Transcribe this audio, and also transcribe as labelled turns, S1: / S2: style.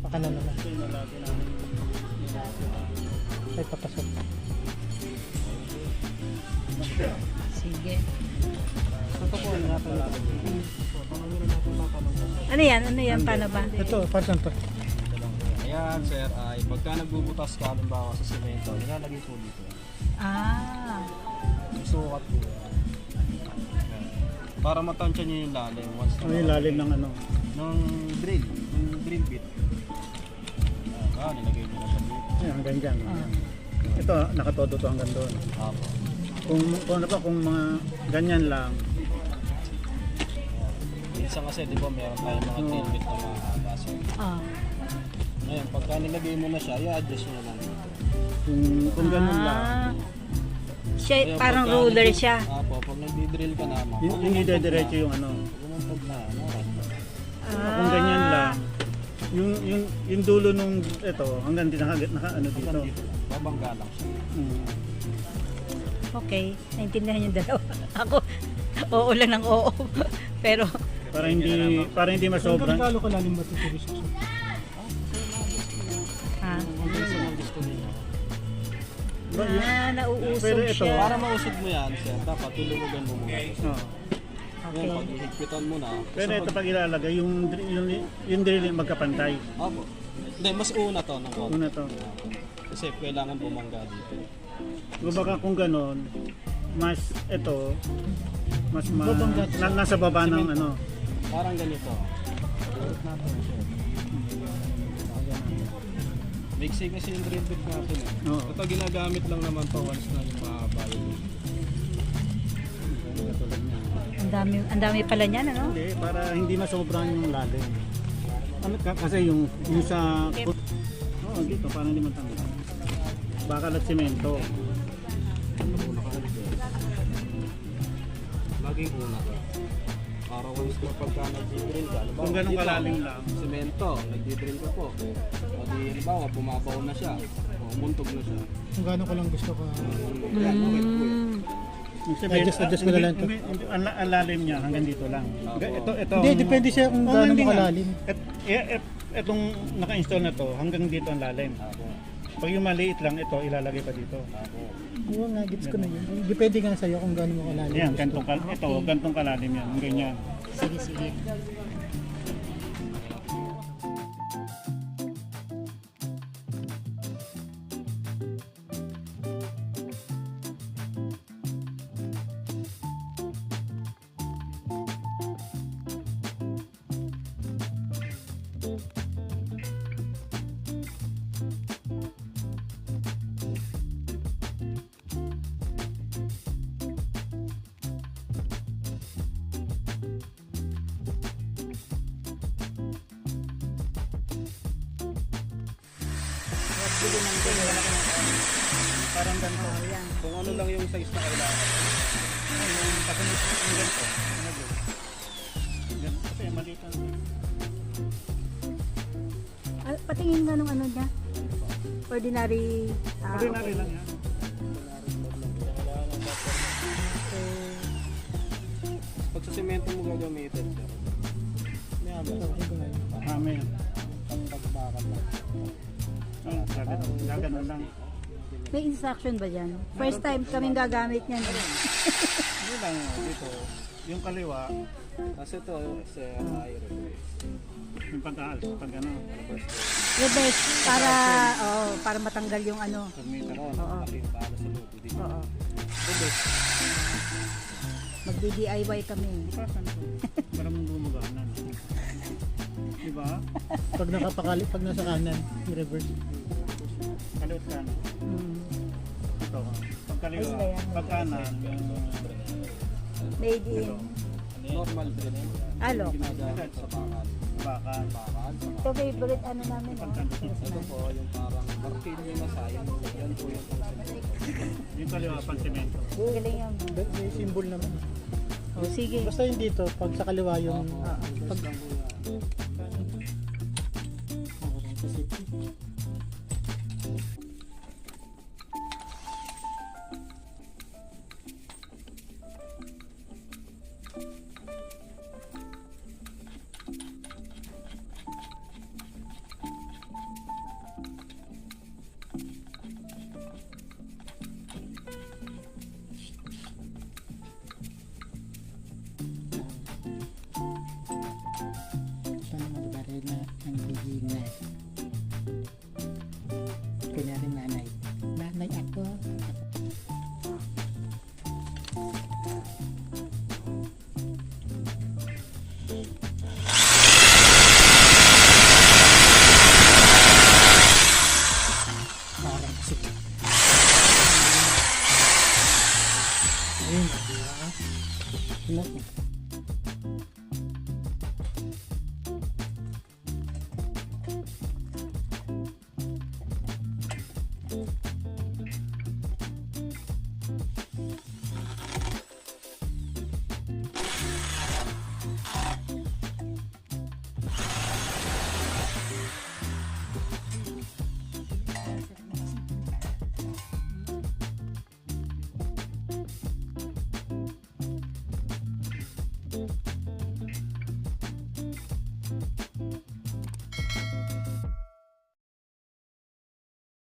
S1: Baka na naman.
S2: Ito yung nalagi namin.
S1: Ay, papasok.
S3: Sige.
S2: Ito po, ang natin natin.
S3: Ano yan? Ano yan? Paano ba?
S1: Ito, para saan to?
S2: Ayan sir, ay pagka nagbubutas ka, halimbawa sa semento, nilalagay po dito.
S3: Ah.
S2: Susukat po. Ayan. Para matansya nyo yung lalim. Once
S1: Ano yung lalim ng ano?
S2: ng drill bit. Nilagay nyo na siya dito.
S1: Ayan, hanggang dyan. Ito, nakatodo to hanggang doon.
S2: Apo.
S1: Kung ano pa, kung mga ganyan lang,
S2: Minsan kasi di ba meron tayong mga drill bit na mahaba. So,
S3: Ah.
S2: ngayon, pagka nilagay mo na siya, i-adjust mo na lang.
S1: kung ganun lang,
S3: Siya,
S2: Kaya
S3: parang
S2: pagka
S3: ruler
S2: nagdi-
S3: siya.
S2: Apo, pag nagdi-drill ka na,
S1: hindi diretso yung ano.
S2: Gumuntog na, ano, right?
S1: Kung ganyan lang, yung dulo nung ito, hanggang naka ano dito.
S2: Hanggang dito lang. Babangga lang siya.
S1: Mm.
S3: Okay. Naintindihan yung dalawa. Ako, oo lang ng oo. Pero,
S1: Para hindi masobran.
S2: Galo ka lalim ba ito?
S3: ha?
S2: Ang gusto niya.
S3: Ah, nauusog
S1: Pero ito,
S3: siya.
S2: Para mausog mo yan, sir, dapat tulungan mo muna.
S1: Oh.
S3: Okay.
S2: Ngayon, pag ihigpitan mo na,
S1: Pero ito pag ilalagay, yung drilling magkapantay.
S2: Opo. Hindi, mas una to ng konti.
S1: Una to.
S2: Kasi kailangan bumangga dito.
S1: Kung baka kung ganon, mas ito, nasa baba ng ano.
S2: Parang ganito. Ulit natin siya. Mixing kasi yung drill bit natin.
S1: Oo.
S2: Ito ginagamit lang naman to once na yung mahaba yun.
S3: Ang dami pala niyan, ano?
S1: Hindi, para hindi masobran yung lalim. Kasi yung sa... Oo, dito, para hindi matanggal. Bakal at semento.
S2: Laging una. Para once na pagka nag-drill ka, halimbawa,
S1: Kung ganun
S2: dito,
S1: kalalim lang.
S2: semento, nag-drill ka po. O di, halimbawa, bumabaw na siya. O, umuntog na siya.
S1: Kung gano'n ko lang gusto ko.
S2: Yan, okay po yun.
S1: Adjust ko na lang ito. Ang lalim niya hanggang dito lang. Ito.
S4: Hindi, depende siya kung gaano mo kalalim.
S1: Itong naka-install na to, hanggang dito ang lalim. Pag yung maliit lang, ito ilalagay pa dito.
S4: Oo nga, gets ko na yun. Depende nga sa'yo kung gaano mo kalalim.
S1: Ayan, gantong kalalim yan. Ganyan.
S3: Sige, sige.
S1: Parang ganito.
S2: Kung ano lang yung size na kailangan.
S1: Yung kasunod yung ganito. Ganito. Kasi maliit lang.
S3: Patingin nga nung ano niya. Ordinary.
S1: Ordinary lang yan.
S2: Pag sa semento mo gagamitin, sir. May haba.
S1: Amen.
S2: Pagbakal lang.
S1: Gaganon lang.
S3: May instruction ba dyan? First time kaming gagamit niyan.
S1: Hindi lang dito. Yung kaliwa,
S2: Kasi ito, sir, ay reverse.
S1: yung pag-aalis, pag ano,
S3: Reverse para matanggal yung ano.
S1: submitter.
S3: Oo.
S2: Laki para sa loob. Hindi
S3: Oo.
S2: reverse.
S3: Magdi-DIY kami.
S1: Pasan ko. Para mong gumaganan. Diba?
S4: Pag nasa kanan, i-reverse.
S1: Kaliwat kanan. Ito. Pag kaliwa,
S3: Ayun na yan.
S1: pag kanan,
S3: Made in.
S2: Normal drill.
S3: Alo.
S2: Ginagamit sa bakal.
S1: bakal.
S2: Bakal.
S3: Ito favorite ano namin.
S2: Ito po yung parang martilyo na sayo. Yan po yung pang
S1: Yung kaliwa, pang semento.
S3: Galing yan.
S4: May symbol naman.
S3: O sige.
S4: Basta yung dito, pag sa kaliwa yung... Pag, Ayun. Naku.